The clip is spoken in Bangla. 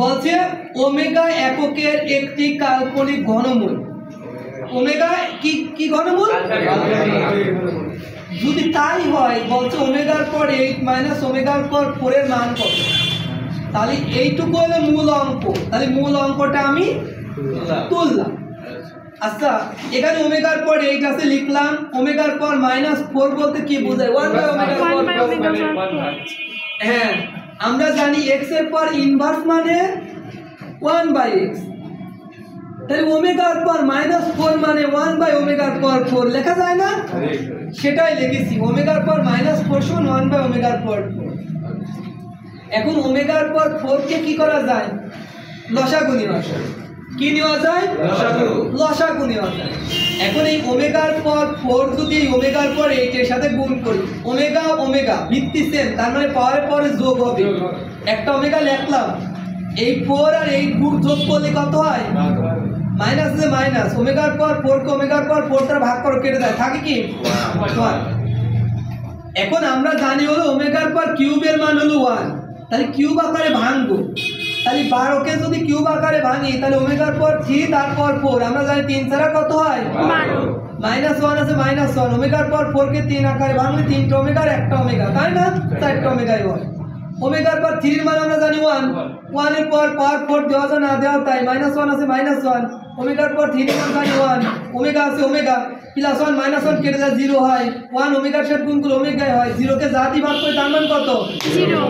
বলছে ওমেগা এককের একটি কাল্পনিক ঘনমূল। ওমেগা কি কি ঘনমূল? যদি তাই হয় বলছে ওমেগার পর 8 মাইনাস ওমেগার পর 4 এর মান কত? তাহলে এইটুকু হলো মূল অঙ্ক। তাহলে মূল অঙ্কটা আমি তুললাম। আচ্ছা, এখানে ওমেগার পর 8 আছে লিখলাম। ওমেগার পর -4 বলতে কি বোঝায়? 1 বাই ওমেগার পর। হ্যাঁ, আমরা জানি x এর পর ইনভার্স মানে 1 বাই x। তাহলে ওমেগার পর -4 মানে 1 বাই ওমেগার পর 4 লেখা যায় না? সেটাই লিখেছি, ওমেগার পর -4 সমান 1 বাই ওমেগার পর 4। এখন ওমেগার পর 4 কে কি করা যায়? লসাগু নেওয়া যায়। কি নেওয়া যায়? লসাগু নেওয়া যায়। এখন এই ওমেগার পর 4 যদি এই ওমেগার পর 8 এর সাথে গুণ করি, ওমেগা ওমেগা ভিত্তি সেম, তার মানে পাওয়ারের পরে যোগ হবে। একটা ওমেগা লিখলাম, এই 4 আর 8 গুণ যোগ করলে কত হয়? মাইনাস যে মাইনাস, ওমেগার পর 4 কে ওমেগার পর 4 দ্বারা ভাগ করে কেটে দেয়, থাকে কি 1। এখন আমরা জানি হলো ওমেগার পর কিউবের মান হলো 1। তাহলে কিউব আকারে ভাঙবো। তাহলে 12 কে যদি কিউব আকারে ভাঙি তাহলে ওমেগার পর 3 তারপর 4, আমরা জানি 3 ছাড়া কত হয়? -1 আছে -1। ওমেগার পর 4 কে 3 আকারে ভাঙলে 3টা ওমেগা আর একটা ওমেগা, তাই না? 4টা ওমেগাই হয়। ওমেগার পর 3 এর মান আমরা জানি 1। 1 এর পর পাওয়ার 4 দেওয়া যায় না দেওয়া, তাই -1 আছে -1। ওমেগার পর 3 এর মান জানি 1। ওমেগা আছে ওমেগা, +1 -1 কেটে যায় 0 হয়। 1 ওমেগার সাথে গুণ করলে ওমেগাই হয়। 0 কে যা দিয়ে ভাগ করে তার মান কত? 0।